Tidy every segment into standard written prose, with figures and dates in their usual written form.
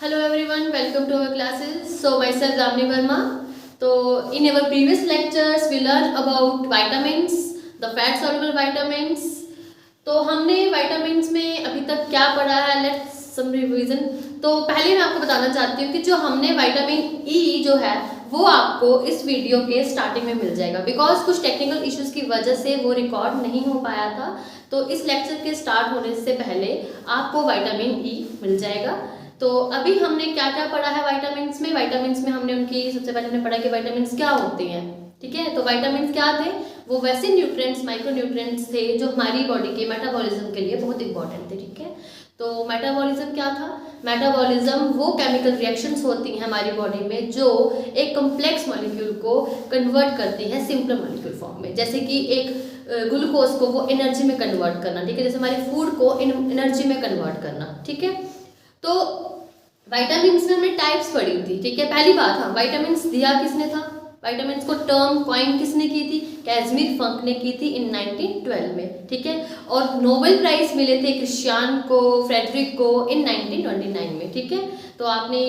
Hello everyone, welcome to our classes. So myself Damini Verma. So in our previous lectures we learned about vitamins, the fat soluble vitamins. तो हमने vitamins में अभी तक क्या पढ़ा है, let's some revision. तो पहले मैं आपको बताना चाहती हूँ कि जो हमने विटामिन ई जो है वो आपको इस वीडियो के स्टार्टिंग में मिल जाएगा, बिकॉज कुछ टेक्निकल इश्यूज की वजह से वो रिकॉर्ड नहीं हो पाया था। तो इस लेक्चर के स्टार्ट होने से पहले आपको विटामिन ई मिल जाएगा। तो अभी हमने क्या क्या पढ़ा है विटामिन्स में। विटामिन्स में हमने उनकी सबसे पहले हमने पढ़ा कि विटामिन्स क्या होते हैं, ठीक है। तो विटामिन्स क्या थे, वो वैसे न्यूट्रिएंट्स, माइक्रो न्यूट्रिएंट्स थे जो हमारी बॉडी के मेटाबॉलिज्म के लिए बहुत इंपॉर्टेंट थे, ठीक है। तो मेटाबॉलिज्म क्या था, मेटाबॉलिज्म वो केमिकल रिएक्शंस होती हैं हमारी बॉडी में जो एक कॉम्प्लेक्स मॉलिक्यूल को कन्वर्ट करती है सिंपल मॉलिक्यूल फॉर्म में। जैसे कि एक ग्लूकोज को वो एनर्जी में कन्वर्ट करना, ठीक है, जैसे हमारे फूड को एनर्जी में कन्वर्ट करना, ठीक है। तो विटामिन्स में हमने टाइप्स पढ़ी थी, ठीक है। पहली बात, हाँ, विटामिन्स दिया किसने था, विटामिन्स को टर्म कॉइन किसने की थी, कैज़मिर फंक ने की थी इन 1912 में, ठीक है। और नोबेल प्राइज मिले थे क्रिश्चियन को, फ्रेडरिक को इन 1929 में, ठीक है। तो आपने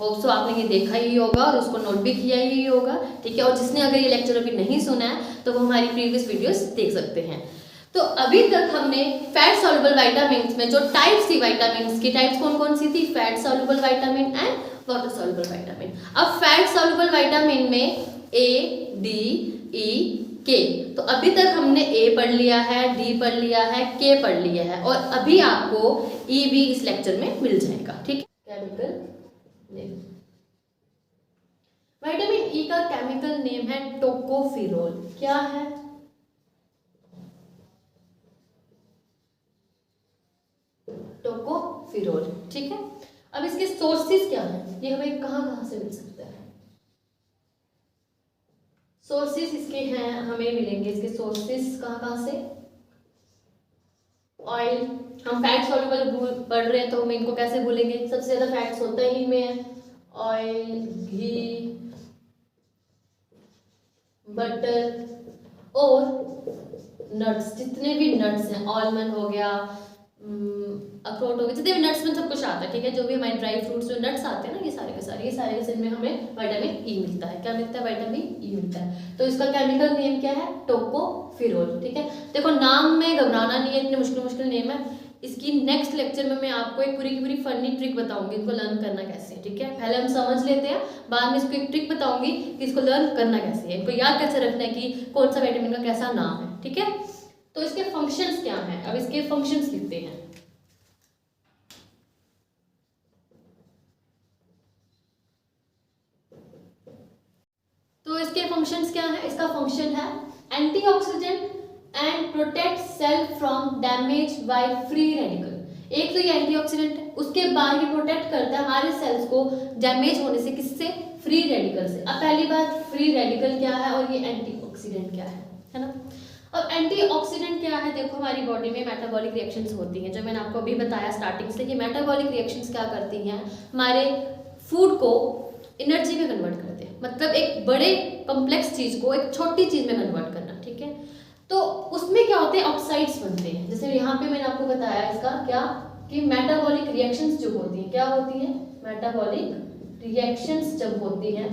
होप सो आपने ये देखा ही होगा और उसको नोट भी किया ही होगा, ठीक है। और जिसने अगर ये लेक्चर अभी नहीं सुना है तो वो हमारी प्रीवियस वीडियोस देख सकते हैं। तो अभी तक हमने फैट सॉल्युबल विटामिन्स में जो टाइप्स थी, विटामिन्स की टाइप्स कौन कौन सी थी, fat soluble vitamin and water soluble vitamin. अब फैट सॉल्युबल विटामिन में ए, डी, ई, के। तो अभी तक हमने ए पढ़ लिया है, डी पढ़ लिया है, के पढ़ लिया है और अभी आपको ई भी इस लेक्चर में मिल जाएगा, ठीक है। केमिकल नेम, विटामिन ई का केमिकल नेम है टोकोफिरोल। क्या है, टोकोफिरोल, ठीक है। अब इसके सोर्सेस क्या हैं, ये हमें कहाँ कहाँ से मिल सकता है। सोर्सेस इसके हैं, हमें मिलेंगे इसके सोर्सेस कहाँ कहाँ से। ऑयल, हम फैट सॉल्युबल पढ़ रहे हैं तो हम इनको कैसे भूलेंगे, सबसे ज्यादा फैट्स होता ही इनमें है। ऑयल, घी, बटर और नट्स, जितने भी नट्स हैं, आलमंड हो गया, अखरोट हो गया, जितने भी नट्स में सब कुछ आता है, ठीक है। जो भी हमारे ड्राई फ्रूट्स जो नट्स आते हैं ना, ये सारे के सारे में हमें विटामिन ई मिलता है। क्या मिलता है, विटामिन ई मिलता है। तो इसका केमिकल नेम क्या है, टोकोफिरोल, ठीक है। देखो नाम में घबराना नहीं है, इतने मुश्किल मुश्किल नेम है। इसकी नेक्स्ट लेक्चर में मैं आपको एक पूरी की पूरी फनी ट्रिक बताऊंगी इनको लर्न करना कैसे है, ठीक है। पहले हम समझ लेते हैं, बाद में इसको एक ट्रिक बताऊंगी कि इसको लर्न करना कैसे है, इनको याद कैसे रखना है कि कौन सा विटामिन का कैसा नाम है, ठीक है। तो इसके फंक्शंस क्या हैं, अब इसके फंक्शंस लिखते हैं। तो इसके फंक्शंस क्या है, इसका फंक्शन है antioxidant and protect cell from damage by free radical. एक तो ये एंटीऑक्सीडेंट है, उसके बाद ये प्रोटेक्ट करता है हमारे सेल्स को डैमेज होने से, किससे, फ्री रेडिकल से। अब पहली बात, फ्री रेडिकल क्या है और ये एंटीऑक्सीडेंट क्या है ना। अब एंटीऑक्सीडेंट क्या है, देखो हमारी बॉडी में मेटाबॉलिक रिएक्शंस होती हैं, जो मैंने आपको अभी बताया स्टार्टिंग से कि मेटाबॉलिक रिएक्शंस क्या करती हैं, हमारे फूड को एनर्जी में कन्वर्ट करते हैं, मतलब एक बड़े कॉम्प्लेक्स चीज को एक छोटी चीज में कन्वर्ट करना, ठीक है। तो उसमें क्या होते हैं, ऑक्साइड्स बनते हैं। जैसे यहाँ पे मैंने आपको बताया इसका क्या, कि मेटाबॉलिक रिएक्शंस जो होती हैं, क्या होती हैं, मेटाबॉलिक रिएक्शंस जब होती हैं,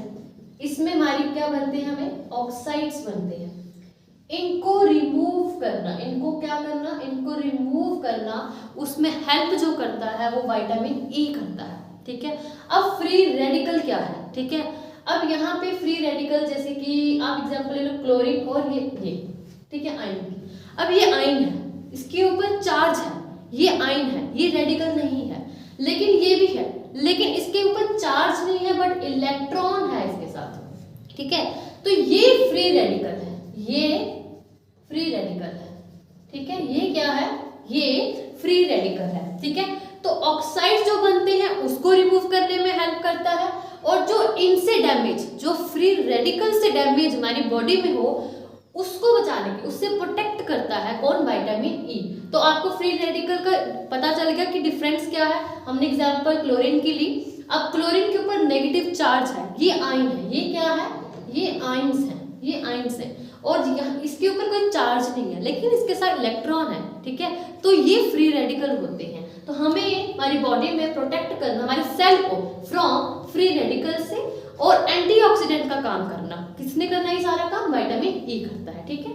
इसमें हमारी क्या बनते हैं, हमें ऑक्साइड्स बनते हैं। इनको रिमूव करना, इनको क्या करना, इनको रिमूव करना, उसमें हेल्प जो करता है वो विटामिन ई करता है, ठीक है। अब फ्री रेडिकल क्या है, ठीक है। अब यहाँ पे फ्री रेडिकल, जैसे कि आप एग्जांपल ले लो क्लोरीन और ये ठीक है, आयन की। अब ये आयन है, इसके ऊपर चार्ज है, ये आयन है, ये रेडिकल नहीं है, लेकिन ये भी है, लेकिन इसके ऊपर चार्ज नहीं है बट इलेक्ट्रॉन है इसके साथ, ठीक है। तो ये फ्री रेडिकल है, ये फ्री रेडिकल है, ठीक है। ये क्या है, ये फ्री रेडिकल है, ठीक है। तो ऑक्साइड जो बनते हैं उसको रिमूव करने में हेल्प करता है, और जो इनसे डैमेज, जो फ्री रेडिकल से डैमेज हमारी बॉडी में हो उसको बचाने की, उससे प्रोटेक्ट करता है कौन, विटामिन ई। तो आपको फ्री रेडिकल का पता चल गया कि डिफरेंस क्या है। हमने एग्जांपल क्लोरीन की ली। अब क्लोरीन के ऊपर नेगेटिव चार्ज है, ये आयन है, ये क्या है, ये आयन्स है, ये आयन्स है, और यहाँ इसके ऊपर कोई चार्ज नहीं है लेकिन इसके साथ इलेक्ट्रॉन है, ठीक है। तो ये फ्री रेडिकल होते हैं। तो हमें हमारी बॉडी में प्रोटेक्ट करना हमारी सेल को फ्रॉम फ्री रेडिकल से, और एंटीऑक्सीडेंट का काम करना किसने करना है? ये सारा काम विटामिन ई करता है, ठीक है।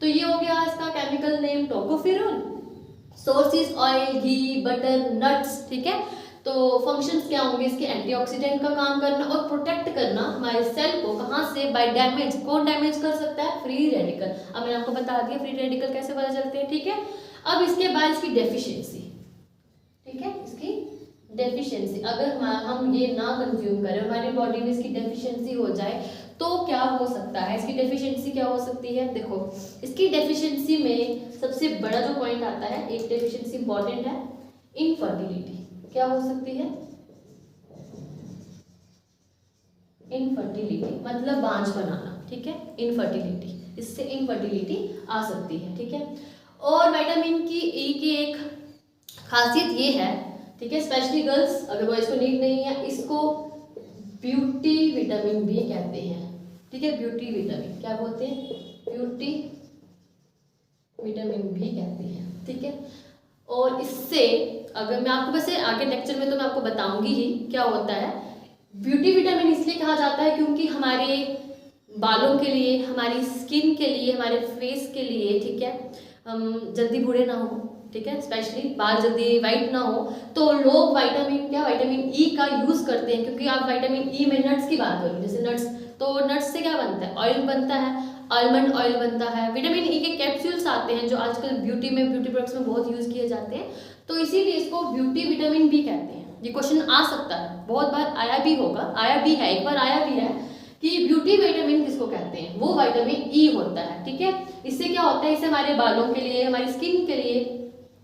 तो ये हो गया इसका chemical name tocopherol. Sources oil, घी, बटर, नट्स, ठीक है। तो फंक्शंस क्या होंगे इसके? एंटीऑक्सीडेंट का काम करना और प्रोटेक्ट करना हमारे सेल को, कहाँ से? Bye damage. कौन डैमेज कर सकता है? Free radical. अब मैंने आपको बता दिया फ्री रेडिकल कैसे पता चलते हैं, ठीक है। अब इसके बाद इसकी डेफिशिएंसी, ठीक है, इसकी डेफिशिएंसी अगर हम ये ना कंज्यूम करें, हमारी बॉडी में इसकी डेफिशिएंसी हो जाए तो क्या हो सकता है? इसकी डेफिशिएंसी क्या हो सकती है? देखो, इसकी डेफिशिएंसी में सबसे बड़ा जो पॉइंट आता है, एक डेफिशिएंसी इंपॉर्टेंट है, इनफर्टिलिटी। क्या हो सकती है? इनफर्टिलिटी मतलब बांझ बनाना, ठीक है, इनफर्टिलिटी, इससे इनफर्टिलिटी आ सकती है, ठीक है। और विटामिन की ई की एक खासियत ये है, ठीक है, स्पेशली गर्ल्स, अगर बॉयज को नीड नहीं है, इसको ब्यूटी विटामिन भी कहते हैं, ठीक है। ब्यूटी विटामिन क्या बोलते हैं? ब्यूटी विटामिन भी कहते हैं, ठीक है। और इससे अगर मैं आपको वैसे आगे लेक्चर में तो मैं आपको बताऊंगी ही क्या होता है। ब्यूटी विटामिन इसलिए कहा जाता है क्योंकि हमारे बालों के लिए, हमारी स्किन के लिए, हमारे फेस के लिए, ठीक है, हम जल्दी बूढ़े ना हो, ठीक है, स्पेशली बाल जल्दी वाइट ना हो, तो लोग विटामिन ई का यूज करते हैं। क्योंकि आप विटामिन ई में नट्स की बात करो, जैसे नट्स, तो नट्स से क्या बनता है? ऑयल बनता है, आलमंड ऑयल बनता है। विटामिन ई के कैप्सूल्स आते हैं जो आजकल ब्यूटी प्रोडक्ट्स में बहुत यूज किए जाते हैं, तो इसीलिए इसको ब्यूटी विटामिन भी कहते हैं। ये क्वेश्चन आ सकता है, बहुत बार आया भी होगा, आया भी है, एक बार आया भी है कि ब्यूटी विटामिन किसको कहते हैं? वो विटामिन ई होता है, ठीक है। इससे क्या होता है? इससे हमारे बालों के लिए, हमारी स्किन के लिए,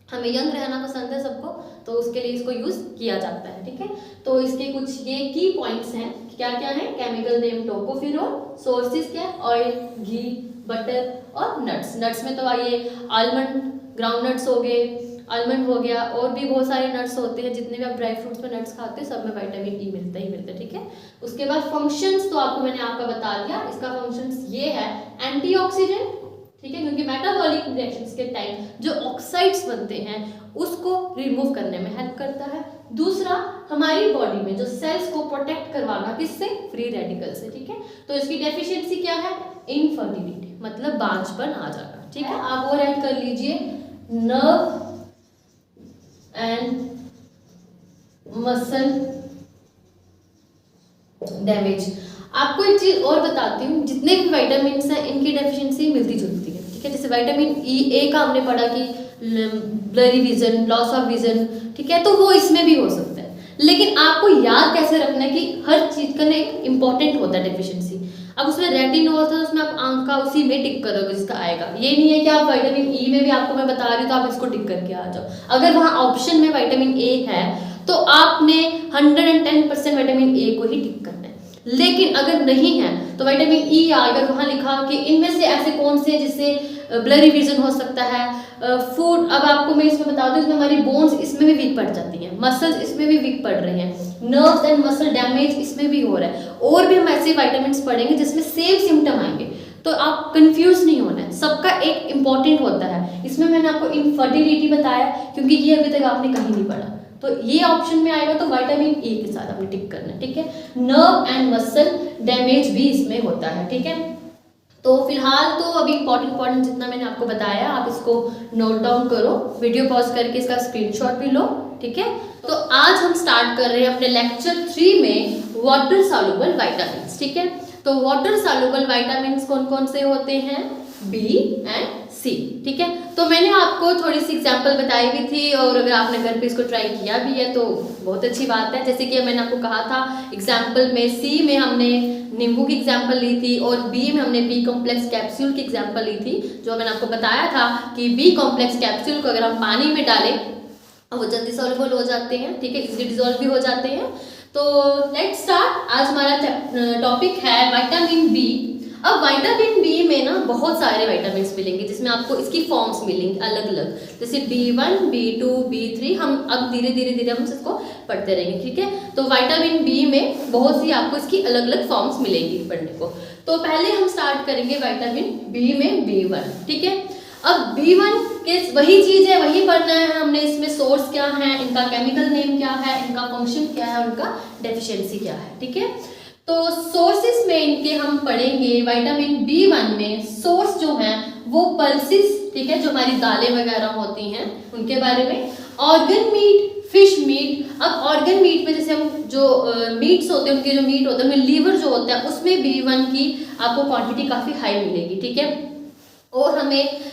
हमें यंग रहना पसंद है सबको, तो उसके लिए इसको यूज किया जाता है, ठीक है। तो इसके कुछ ये की पॉइंट्स हैं, क्या क्या है? केमिकल नेम टोकोफेरोल, सोर्सेज क्या? ऑयल, घी, बटर और नट्स। नट्स में तो आइए आलमंड, ग्राउंड नट्स हो गए, आलमंड हो गया, और भी बहुत सारे नट्स होते हैं, जितने भी आप ड्राई फ्रूट्स में नट्स खाते हैं सब में विटामिन ई मिलता ही मिलता है, ठीक है। उसके बाद फंक्शंस तो आपको मैंने आपका बता दिया, इसका फंक्शंस ये है, एंटीऑक्सीडेंट, ठीक है, क्योंकि मेटाबॉलिक रिएक्शंस के टाइम जो ऑक्साइड्स बनते हैं उसको रिमूव करने में हेल्प करता है। दूसरा, हमारी बॉडी में जो सेल्स को प्रोटेक्ट करवाना, किससे? फ्री रेडिकल से, ठीक है। तो इसकी डेफिशिएंसी क्या है? इनफर्टिलिटी मतलब बांझपन आ जाना, ठीक है। आप और ऐड कर लीजिए, नर्व एंड मसल डैमेज। आपको एक चीज और बताती हूँ, जितने भी विटामिन हैं इनकी डेफिशिएंसी मिलती जुलती है, ठीक है। जैसे विटामिन ए का हमने पढ़ा कि blurry vision, loss of vision, ठीक है, तो वो इसमें भी हो सकता है। लेकिन आपको याद कैसे रखना है कि हर चीज का ना एक इंपॉर्टेंट होता है डेफिशिएंसी। अब उसमें रेटिनॉल होता है, उसमें आप आंख का उसी में टिक करोगे जिसका आएगा। ये नहीं है कि आप विटामिन ई में भी आपको मैं बता रही हूँ तो आप इसको टिक करके आ जाओ। अगर वहाँ ऑप्शन में विटामिन ए है तो आपने 110% विटामिन ए को ही टिक करना है। लेकिन अगर नहीं है तो विटामिन ई अगर वहाँ लिखा कि इनमें से ऐसे कौन से जिससे ब्लरी विजन हो सकता है, फूड, अब आपको मैं इसमें बता दूं, इसमें हमारी बोन्स इसमें भी वीक पड़ जाती हैं, मसल्स इसमें भी वीक पड़ रही हैं, नर्व्स एंड मसल डैमेज इसमें भी हो रहा है, और भी हम ऐसे विटामिन्स पढ़ेंगे जिसमें सेम सिम्टम आएंगे। तो आप कंफ्यूज नहीं होना है, सबका एक इंपॉर्टेंट होता है। इसमें मैंने आपको इनफर्टिलिटी बताया क्योंकि ये अभी तक आपने कहीं नहीं पढ़ा, तो ये ऑप्शन में आएगा तो विटामिन ए के साथ आपने टिक करना है, ठीक है। नर्व एंड मसल डैमेज भी इसमें होता है, ठीक है। तो फिलहाल तो अभी इंपॉर्टेंट जितना मैंने आपको बताया आप इसको नोट डाउन करो, वीडियो पॉज करके इसका स्क्रीनशॉट भी लो, ठीक है। तो आज हम स्टार्ट कर रहे हैं अपने लेक्चर 3 में वाटर सॉल्युबल विटामिन्स, ठीक है। तो वाटर सॉल्युबल विटामिन्स कौन कौन से होते हैं? बी एंड सी, ठीक है। तो मैंने आपको थोड़ी सी एग्जांपल बताई भी थी, और अगर आपने घर पे इसको ट्राई किया भी है तो बहुत अच्छी बात है। जैसे कि मैंने आपको कहा था एग्जांपल में सी में हमने नींबू की एग्जांपल ली थी, और बी में हमने बी कॉम्प्लेक्स कैप्सूल की एग्जांपल ली थी, जो मैंने आपको बताया था कि बी कॉम्प्लेक्स कैप्सूल को अगर हम पानी में डालें वो जल्दी सॉल्युबल हो जाते हैं, ठीक है, इजीली डिसॉल्व भी हो जाते हैं। तो लेट्स स्टार्ट। आज हमारा टॉपिक है विटामिन बी। अब विटामिन बी में ना बहुत सारे विटामिन्स मिलेंगे जिसमें आपको इसकी फॉर्म्स मिलेंगी अलग अलग, जैसे B1, B2, B3, हम अब धीरे धीरे हम इसको पढ़ते रहेंगे, ठीक है। तो विटामिन बी में बहुत सी आपको इसकी अलग अलग फॉर्म्स मिलेंगी पढ़ने को। तो पहले हम स्टार्ट करेंगे विटामिन बी में B1, ठीक है। अब B1 कि वही चीज है, वही पढ़ना है हमने। इसमें सोर्स क्या है, इनका केमिकल नेम क्या है, इनका फंक्शन क्या है, उनका डेफिशिएंसी क्या है, ठीक है। तो सोर्सेस में इनके हम पढ़ेंगे विटामिन B1 में सोर्स जो है वो पल्सिस, ठीक है, जो हमारी दालें वगैरह होती हैं उनके बारे में। Organ meet, fish meet. अब ऑर्गन मीट में जैसे हम जो मीट्स होते हैं, उनके जो मीट होते हैं उनमें लीवर जो होता है उसमें B1 की आपको क्वांटिटी काफ़ी हाई मिलेगी, ठीक है। और हमें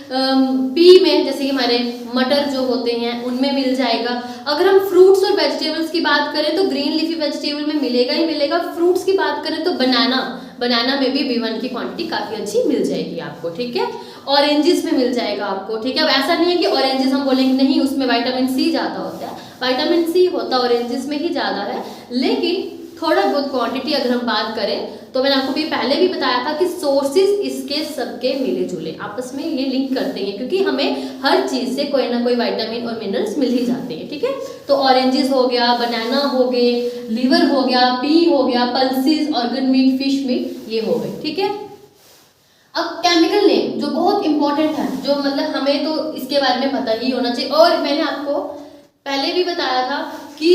पी में जैसे कि हमारे मटर जो होते हैं उनमें मिल जाएगा। अगर हम फ्रूट्स और वेजिटेबल्स की बात करें तो ग्रीन लीफी वेजिटेबल में मिलेगा ही मिलेगा। फ्रूट्स की बात करें तो बनाना में भी B1 की क्वांटिटी काफ़ी अच्छी मिल जाएगी आपको, ठीक है। ऑरेंजेस में मिल जाएगा आपको, ठीक है। अब ऐसा नहीं है कि ऑरेंजेस हम बोलेंगे नहीं उसमें विटामिन C ज़्यादा होता है, विटामिन C होता ऑरेंजेस में ही ज़्यादा है, लेकिन थोड़ा बहुत क्वांटिटी अगर हम बात करें तो मैंने आपको भी पहले भी बताया था कि सोर्सेज इसके सबके मिले जुले आपस में ये लिंक करते हैं, क्योंकि हमें हर चीज़ से कोई ना कोई विटामिन और मिनरल्स मिल ही जाते हैं, ठीक है। तो ऑरेंजेस हो गया, बनाना हो गए, लीवर हो गया, पी हो गया, pulses, organ meet, fish meet, ये हो गए, ठीक है। अब केमिकल नेम जो बहुत इंपॉर्टेंट है, जो मतलब हमें तो इसके बारे में पता ही होना चाहिए। और मैंने आपको पहले भी बताया था कि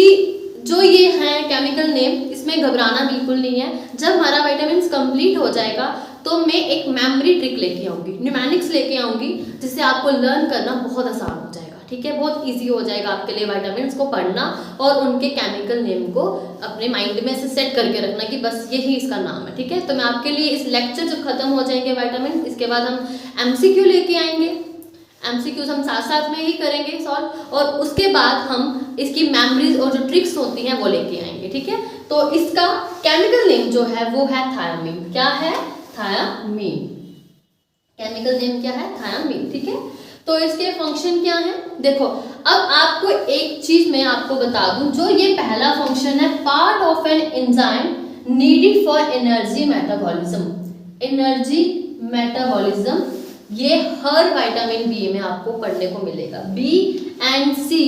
जो ये हैं केमिकल नेम, इसमें घबराना बिल्कुल नहीं है। जब हमारा विटामिन्स कंप्लीट हो जाएगा तो मैं एक मेमोरी ट्रिक लेके आऊँगी, न्यूमेरिक्स लेके आऊँगी, जिससे आपको लर्न करना बहुत आसान हो जाएगा, ठीक है। बहुत इजी हो जाएगा आपके लिए विटामिन्स को पढ़ना और उनके केमिकल नेम को अपने माइंड में से सेट करके रखना कि बस यही इसका नाम है, ठीक है। तो मैं आपके लिए इस लेक्चर जब खत्म हो जाएंगे विटामिन, इसके बाद हम MCQ लेके आएंगे। MCQs हम साथ साथ में ही करेंगे सॉल्व, और उसके बाद हम इसकी मेमोरीज और जो ट्रिक्स होती हैं वो लेके आएंगे, ठीक है। तो इसका केमिकल नेम जो है वो है थायामीन। क्या है? थायामीन। केमिकल नेम क्या है? थायामीन, ठीक है। तो इसके फंक्शन क्या है? देखो, अब आपको एक चीज मैं आपको बता दूं, जो ये पहला फंक्शन है, part of an enzyme needed for energy metabolism. Energy metabolism ये हर विटामिन बी में आपको पढ़ने को मिलेगा। B and C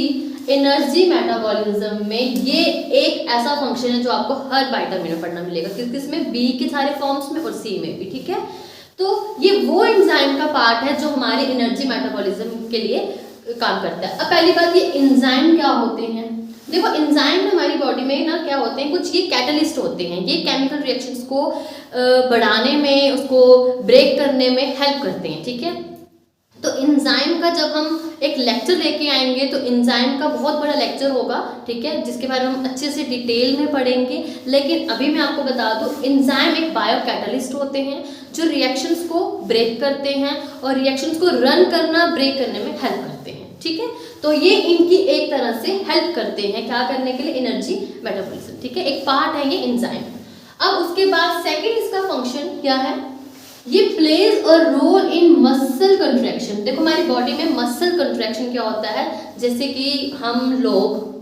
energy metabolism में ये एक ऐसा फंक्शन है जो आपको हर विटामिन में पढ़ना मिलेगा, किसमें? बी के सारे फॉर्म्स में और सी में भी, ठीक है। तो ये वो एंजाइम का पार्ट है जो हमारे एनर्जी मेटाबॉलिज्म के लिए काम करता है। अब पहली बात, ये एंजाइम क्या होते हैं? देखो, एंजाइम हमारी बॉडी में ना क्या होते हैं, कुछ ये कैटलिस्ट होते हैं, ये केमिकल रिएक्शंस को बढ़ाने में, उसको ब्रेक करने में हेल्प करते हैं, ठीक है। तो एंजाइम का जब हम एक लेक्चर लेके आएंगे तो एंजाइम का बहुत बड़ा लेक्चर होगा, ठीक है, जिसके बारे में हम अच्छे से डिटेल में पढ़ेंगे। लेकिन अभी मैं आपको बता दूं, एंजाइम एक बायो कैटलिस्ट होते हैं जो रिएक्शंस को ब्रेक करते हैं और रिएक्शंस को रन करना, ब्रेक करने में हेल्प करते हैं, ठीक है। तो ये इनकी एक तरह से हेल्प करते हैं क्या करने के लिए? एनर्जी मेटाबॉलिज्म, ठीक है। एक पार्ट है ये एंजाइम। अब उसके बाद सेकंड इसका फंक्शन क्या है? ये plays a role in muscle contraction. देखो, हमारी बॉडी में मसल कंट्रैक्शन क्या होता है, जैसे कि हम लोग,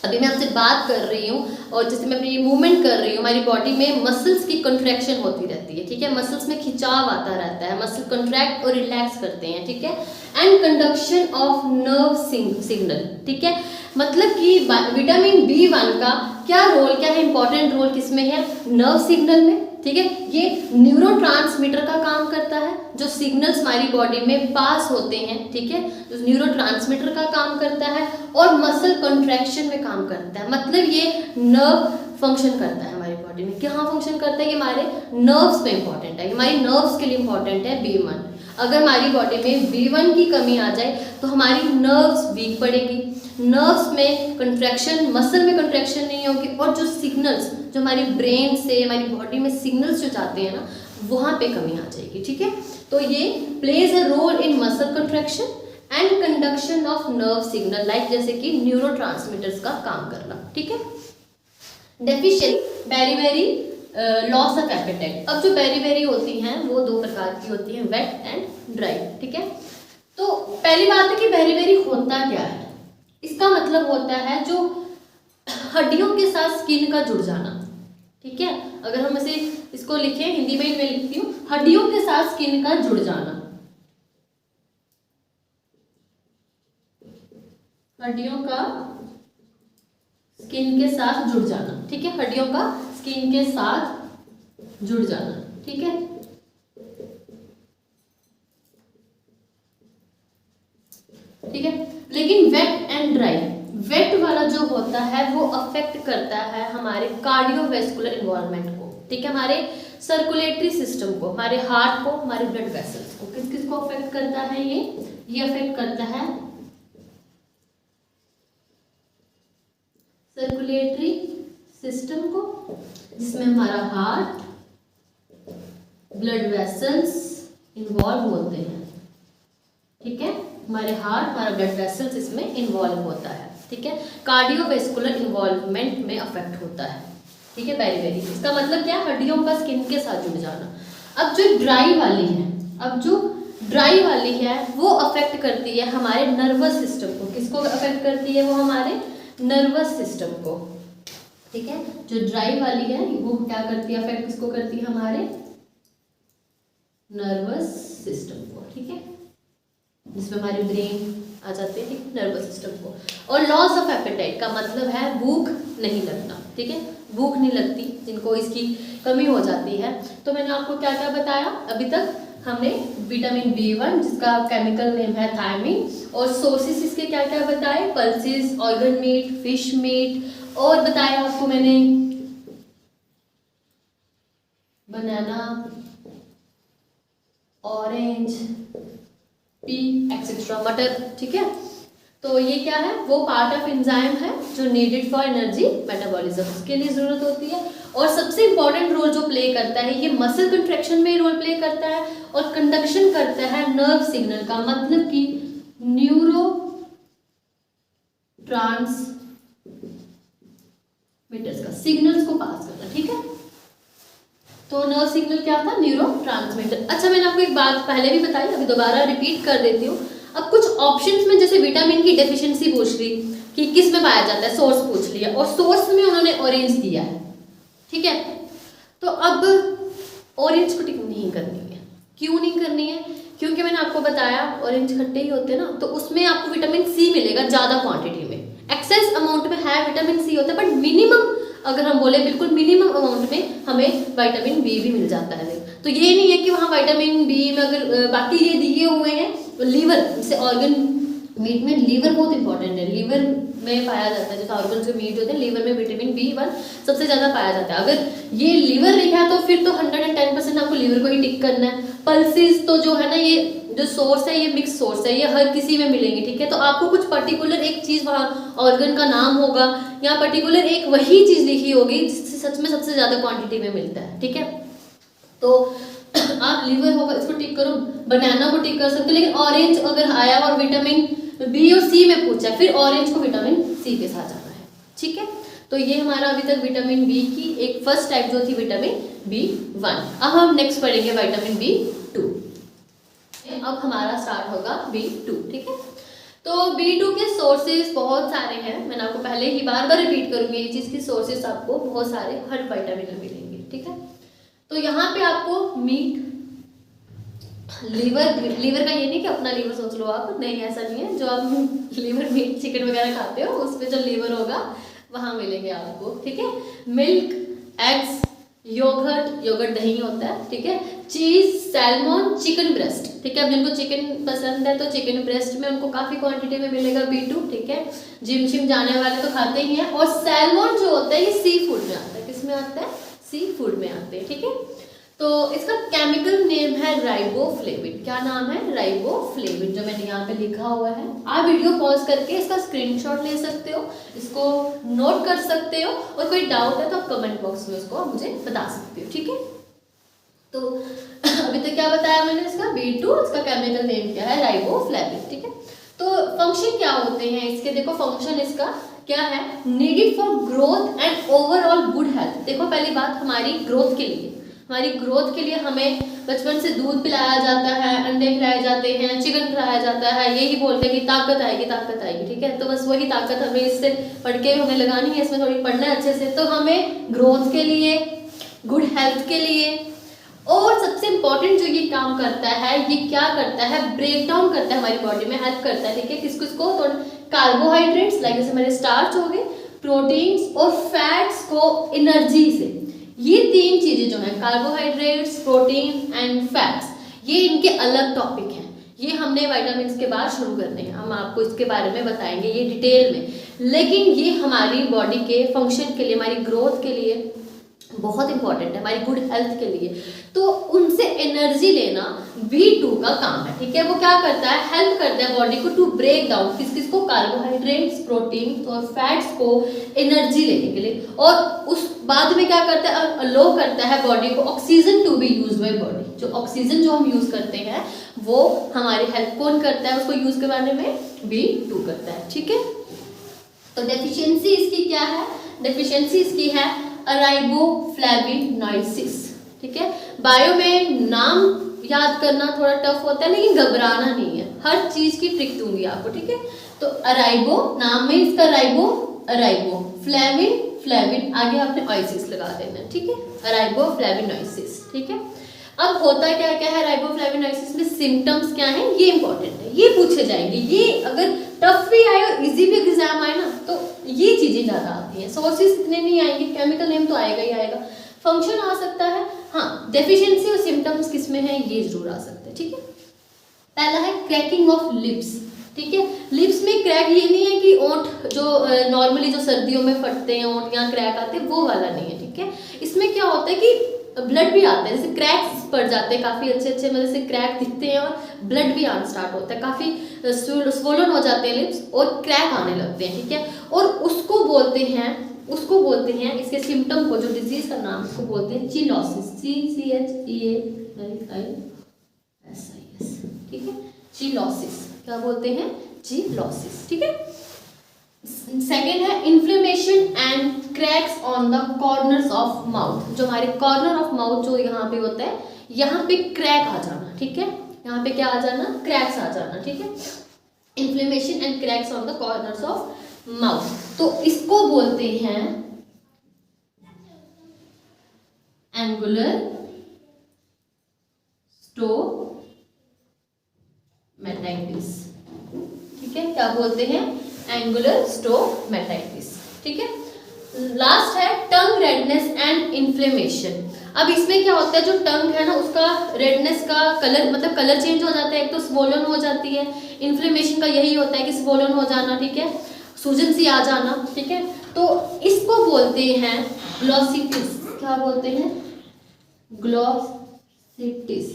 अभी मैं आपसे बात कर रही हूँ और जैसे मैं अपनी मूवमेंट कर रही हूँ, हमारी बॉडी में मसल्स की कंट्रैक्शन होती रहती है, ठीक है। मसल्स में खिंचाव आता रहता है, मसल कंट्रैक्ट और रिलैक्स करते हैं, ठीक है। And conduction of nerve signal, ठीक है। मतलब कि विटामिन B1 का क्या रोल, क्या है इंपॉर्टेंट रोल, किसमें है? नर्व सिग्नल में, ठीक है। ये न्यूरोट्रांसमीटर का काम करता है, जो सिग्नल्स हमारी बॉडी में पास होते हैं, ठीक है, जो न्यूरोट्रांसमीटर का काम करता है और मसल कंट्रैक्शन में काम करता है। मतलब ये नर्व फंक्शन करता है हमारी बॉडी में। क्या फंक्शन करता है? ये हमारे नर्व्स में इंपॉर्टेंट है, हमारी नर्व्स के लिए इंपॉर्टेंट है B1। अगर हमारी बॉडी में B1 की कमी आ जाए तो हमारी नर्व्स वीक पड़ेगी, नर्व्स में कंट्रैक्शन, मसल में कंट्रैक्शन नहीं होगी, और जो सिग्नल्स, जो हमारी ब्रेन से हमारी बॉडी में सिग्नल्स जो जाते हैं ना, वहाँ पे कमी आ जाएगी, ठीक है। तो ये plays a role in muscle contraction and conduction of nerve signal, like जैसे कि न्यूरोट्रांसमीटर्स का काम करना, ठीक है। Deficiency, beriberi loss of appetite. अब जो बेरी होती हैं वो दो प्रकार की होती हैं, वेट एंड ड्राई, ठीक है। तो पहली बात है कि बेरी होता क्या है? इसका मतलब होता है जो हड्डियों के साथ स्किन का जुड़ जाना, ठीक है। अगर हम इसे इसको लिखें, हिंदी में मैं लिखती हूँ, हड्डियों के साथ स्किन का जुड़ जाना, हड्डियों का स्किन के साथ जुड़ जाना, ठीक है। हड्डियों का स्किन के साथ जुड़ जाना, ठीक है। ठीक है। लेकिन वेट एंड ड्राई, वेट वाला जो होता है वो अफेक्ट करता है हमारे कार्डियोवैस्कुलर इन्वॉल्वमेंट को, ठीक है, हमारे सर्कुलेटरी सिस्टम को, हमारे हार्ट को, हमारे ब्लड वेसल्स को। किस किस को अफेक्ट करता है ये अफेक्ट करता है सर्कुलेटरी सिस्टम को, जिसमें हमारा हार्ट, ब्लड वेसल्स इन्वॉल्व होते हैं, ठीक है, हमारे हार्ट, हमारा ब्लड वेसल्स इसमें इन्वॉल्व होता है, ठीक है, कार्डियोवैस्कुलर इन्वॉल्वमेंट में अफेक्ट होता है, ठीक है, वेरी वेरी। इसका मतलब क्या है, हड्डियों का स्किन के साथ जुड़ जाना। अब जो ड्राई वाली है वो अफेक्ट करती है हमारे नर्वस सिस्टम को। किसको अफेक्ट करती है वो, हमारे नर्वस सिस्टम को, ठीक है। जो ड्राई वाली है वो क्या करती है, अफेक्ट किसको करती है, हमारे नर्वस सिस्टम को, ठीक है, जिसमें हमारे ब्रेन आ जाते हैं, ठीक, नर्वस सिस्टम को। और लॉस ऑफ एपेटाइट का मतलब है भूख नहीं लगना, ठीक है, भूख नहीं लगती जिनको इसकी कमी हो जाती है। तो मैंने आपको क्या क्या बताया अभी तक, हमने विटामिन B1 जिसका केमिकल नेम है थायमिन, और सोर्सेस इसके क्या क्या बताए, pulses, organ meet, fish meet, और बताया आपको मैंने बनाना, ऑरेंज, पी एक्सेट्रा, मटर, ठीक है। तो ये क्या है, वो पार्ट ऑफ एंजाइम है जो नीडेड फॉर एनर्जी मेटाबॉलिज्म, उसके लिए जरूरत होती है। और सबसे इंपॉर्टेंट रोल जो प्ले करता है ये मसल कंट्रैक्शन में रोल प्ले करता है, और कंडक्शन करता है नर्व सिग्नल का, मतलब कि न्यूरो ट्रांसमीटर्स का, सिग्नल्स को पास करना, ठीक है। तो नर्व सिग्नल क्या था, न्यूरो ट्रांसमीटर। अच्छा, मैंने आपको एक बात पहले भी बताई, अभी दोबारा रिपीट कर देती हूँ। अब कुछ ऑप्शंस में जैसे विटामिन की डेफिशिएंसी पूछ रही कि किस में पाया जाता है, सोर्स पूछ लिया, और सोर्स में उन्होंने ऑरेंज दिया है, ठीक है। तो अब ऑरेंज को टिक नहीं करनी है, क्यों नहीं करनी है, क्योंकि मैंने आपको बताया ऑरेंज खट्टे ही होते हैं ना, तो उसमें आपको विटामिन सी मिलेगा ज़्यादा क्वांटिटी में, एक्सेस अमाउंट में है विटामिन सी होता है, बट मिनिमम अगर हम बोले बिल्कुल मिनिमम अमाउंट में हमें विटामिन बी भी मिल जाता है। तो ये नहीं है कि वहाँ विटामिन बी में अगर बाकी ये दिए हुए हैं, तो लीवर जैसे ऑर्गन मीट में लीवर बहुत इंपॉर्टेंट है, लीवर में पाया जाता है, जैसे ऑर्गन जो मीट होते हैं लीवर में विटामिन B1 सबसे ज़्यादा पाया जाता है। अगर ये लीवर लिखा है तो फिर तो 110% आपको लीवर को ही टिक करना है। पल्सेस तो जो है ना, ये जो सोर्स है ये मिक्स सोर्स है, ये हर किसी में मिलेंगे, ठीक है। तो आपको कुछ पर्टिकुलर एक चीज़ वहाँ ऑर्गन का नाम होगा, या पर्टिकुलर एक वही चीज़ लिखी होगी जिससे सच में सबसे ज़्यादा क्वांटिटी में मिलता है, ठीक है। तो आप लीवर होगा इसको टिक करो, बनाना को टिक कर सकते हो, लेकिन ऑरेंज अगर आया और विटामिन बी और सी में पूछा, फिर ऑरेंज को विटामिन सी के साथ जाना है, ठीक है। तो ये हमारा अभी तक विटामिन बी की एक फर्स्ट टाइप जो थी विटामिन B1। अब हम नेक्स्ट पढ़ेंगे विटामिन B2। अब हमारा स्टार्ट होगा B2, ठीक है। तो B2 के सोर्सेज बहुत सारे हैं, मैंने आपको पहले ही बार बार रिपीट करूंगी ये चीज़ की, सोर्सेज आपको बहुत सारे हर विटामिन में मिलेंगे, ठीक है। तो यहाँ पे आपको मीट, लीवर का ये नहीं कि अपना लीवर सोच लो आप, नहीं ऐसा नहीं है, जो आप लीवर मीट चिकन वगैरह खाते हो उसमें जो लीवर होगा वहाँ मिलेंगे आपको, ठीक है। मिल्क, एग्स, योगर्ट दही होता है, ठीक है, चीज, सैल्मन, चिकन ब्रेस्ट, ठीक है। अब जिनको चिकन पसंद है तो चिकन ब्रेस्ट में उनको काफ़ी क्वांटिटी में मिलेगा B2, ठीक है। जिम शिम जाने वाले तो खाते ही हैं। और सैल्मन जो होता है ये सी फूड में आता है, किस में आता है, सी फूड में आते हैं, ठीक है। तो इसका केमिकल नेम है राइबोफ्लेविन। क्या नाम है, राइबोफ्लेविन, जो मैंने यहाँ पे लिखा हुआ है। आप वीडियो पॉज करके इसका स्क्रीनशॉट ले सकते हो, इसको नोट कर सकते हो, और कोई डाउट है तो आप कमेंट बॉक्स में उसको मुझे बता सकते हो, ठीक है। तो अभी तक क्या बताया मैंने, इसका B2, इसका केमिकल नेम क्या है, राइबोफ्लेविन, ठीक है। तो फंक्शन क्या होते हैं इसके, देखो फंक्शन इसका क्या है, needed for growth and overall good health. देखो पहली बात, हमारी ग्रोथ के लिए हमें बचपन से दूध पिलाया जाता है, अंडे खिलाए जाते हैं, चिकन खिलाया जाता है, यही बोलते हैं कि ताकत आएगी, ठीक है। तो बस वही ताकत हमें इससे पढ़ के हमें लगानी है, इसमें थोड़ी पढ़ना है अच्छे से। तो हमें ग्रोथ के लिए, गुड हेल्थ के लिए, और सबसे इंपॉर्टेंट जो ये काम करता है, ये क्या करता है, ब्रेक डाउन करता है, हमारी बॉडी में हेल्प करता है, ठीक है। किसको, तो कार्बोहाइड्रेट्स लाइक जैसे हमारे स्टार्च हो गए, प्रोटीन्स और फैट्स को एनर्जी से। ये तीन चीजें जो हैं, कार्बोहाइड्रेट्स, प्रोटीन एंड फैट्स, ये इनके अलग टॉपिक हैं। ये हमने विटामिन्स के बाद शुरू करने हैं, हम आपको इसके बारे में बताएंगे ये डिटेल में, लेकिन ये हमारी बॉडी के फंक्शन के लिए, हमारी ग्रोथ के लिए बहुत इंपॉर्टेंट है, हमारी गुड हेल्थ के लिए। तो उनसे एनर्जी लेना B2 का काम है, ठीक है। वो क्या करता है, हेल्प करता है बॉडी को टू ब्रेक डाउन किस किस को, कार्बोहाइड्रेट्स, प्रोटीन और फैट्स को एनर्जी लेने के लिए, और उस बाद में क्या करता है, अलो करता है बॉडी को oxygen to be use by body. जो ऑक्सीजन जो हम यूज करते हैं वो हमारी हेल्प कौन करता है, उसको यूज करवाने में B2 करता है, ठीक है। तो डेफिशिएंसी इसकी क्या है, डेफिशिएंसी इसकी है राइबोफ्लेविनोइसिस, ठीक है। बायो में नाम याद करना थोड़ा टफ होता है, लेकिन घबराना नहीं है, हर चीज की ट्रिक दूंगी आपको, ठीक है। तो अराइबो, नाम में इसका राइबो, अराइबो, फ्लेविन, फ्लेविन, आगे आपने ऑइसिस लगा देना, ठीक है, राइबोफ्लेविनोइसिस, ठीक है। अब होता क्या क्या है राइबोफ्लेविनोइसिस में, सिम्टम्स क्या है, ये इंपॉर्टेंट है, ये पूछे जाएंगे। ये अगर टफ भी आए और इजी भी एग्जाम आए ना, तो ये चीजें ज्यादा आती हैं, सोर्सेस इतने नहीं आएंगे, केमिकल नेम तो आएगा ही आएगा, फंक्शन आ सकता है, हाँ डेफिशिएंसी और सिम्टम्स किसमें है ये जरूर आ सकते हैं, ठीक है। पहला है क्रैकिंग ऑफ लिप्स, ठीक है। लिप्स में क्रैक ये नहीं है कि ओंठ जो नॉर्मली जो सर्दियों में फटते हैं ओंठ, यहाँ क्रैक आते हैं, वो वाला नहीं है, ठीक है। इसमें क्या होता है कि ब्लड भी आता है, जैसे क्रैक्स पड़ जाते हैं काफ़ी अच्छे अच्छे, मतलब से क्रैक दिखते हैं और ब्लड भी आना स्टार्ट होता है, काफ़ी स्वोलन हो जाते हैं लिप्स और क्रैक आने लगते हैं, ठीक है। और उसको बोलते हैं इसके सिम्टम को, जो डिजीज का नाम उसको बोलते हैं चिलोसिस, CHEALIS, ठीक है, चिलोसिस, क्या बोलते हैं, चिलोसिस, ठीक है। सेकेंड है inflammation and cracks on the corners of mouth, जो हमारे कॉर्नर ऑफ माउथ जो यहाँ पे होता है, यहाँ पे क्रैक आ जाना, ठीक है, यहाँ पे क्या आ जाना, क्रैक्स आ जाना, ठीक है। Inflammation and cracks on the corners of mouth, तो इसको बोलते हैं एंगुलर स्टोमैटाइटिस, ठीक है, क्या बोलते हैं, एंगुलर स्टोमैटाइटिस, ठीक है। लास्ट है टंग रेडनेस एंड इन्फ्लेमेशन। अब इसमें क्या होता है, जो टंग है ना उसका रेडनेस का कलर, मतलब कलर चेंज हो जाता है, एक तो स्वोलन हो जाती है, इन्फ्लेमेशन का यही होता है कि स्वोलन हो जाना, ठीक है, सूजन सी आ जाना, ठीक है। तो इसको बोलते हैं ग्लोसिटिस, क्या बोलते हैं, ग्लोसिटिस।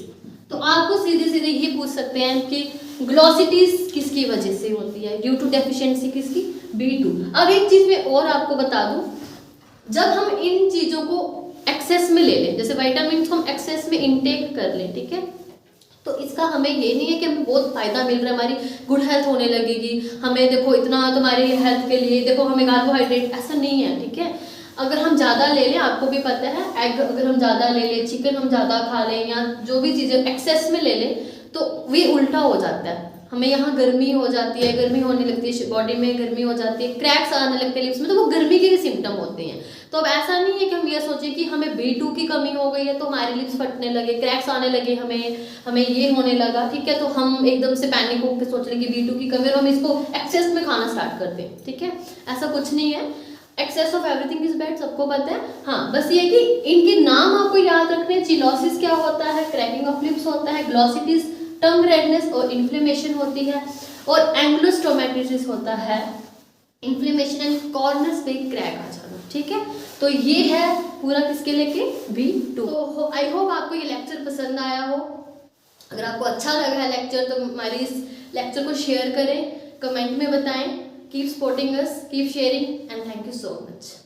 तो आपको सीधे सीधे ये पूछ सकते हैं कि ग्लोसिटिस किसकी वजह से होती है, ड्यू टू डेफिशिएंसी किसकी, B2। अब एक चीज मैं और आपको बता दूं, जब हम इन चीजों को एक्सेस में ले लें, जैसे विटामिन को हम एक्सेस में इनटेक कर लें, ठीक है, तो इसका हमें ये नहीं है कि हमें बहुत फायदा मिल रहा है, हमारी गुड हेल्थ होने लगेगी, हमें देखो इतना तुम्हारी हेल्थ के लिए देखो हमें कार्बोहाइड्रेट, ऐसा नहीं है, ठीक है। अगर हम ज़्यादा ले लें, आपको भी पता है एग अगर हम ज़्यादा ले लें, चिकन हम ज़्यादा खा लें, या जो भी चीज़ें एक्सेस में ले लें, तो वे उल्टा हो जाता है, हमें यहाँ गर्मी हो जाती है, गर्मी होने लगती है बॉडी में, गर्मी हो जाती है, क्रैक्स आने लगते हैं लिप्स में, तो वो गर्मी के भी सिम्टम होते हैं। तो अब ऐसा नहीं है कि हम ये सोचें कि हमें B2 की कमी हो गई है तो हमारे लिप्स फटने लगे, क्रैक्स आने लगे, हमें ये होने लगा, ठीक है, तो हम एकदम से पैनिक होकर सोच रहे कि B2 की कमी, और हम इसको एक्सेस में खाना स्टार्ट करते हैं, ठीक है, ऐसा कुछ नहीं है। Excess of everything is bad, सबको पता है, हाँ बस ये कि इनके नाम आपको याद रखने हैं। चिलोसिस क्या होता है, क्रैकिंग ऑफ लिप्स होता है, ग्लोसिटिस टंग रेडनेस और इन्फ्लेमेशन होती है, और एंगुलर स्टोमैटिस होता है इन्फ्लेमेशन एंड कॉर्नर्स पे क्रैक आ जाना, ठीक है। तो ये है पूरा किसके लेके, B2। तो आई होप आपको ये लेक्चर पसंद आया हो, अगर आपको अच्छा लगा है लेक्चर तो हमारी इस लेक्चर को शेयर करें, कमेंट में बताएं। Keep supporting us, keep sharing, and thank you so much.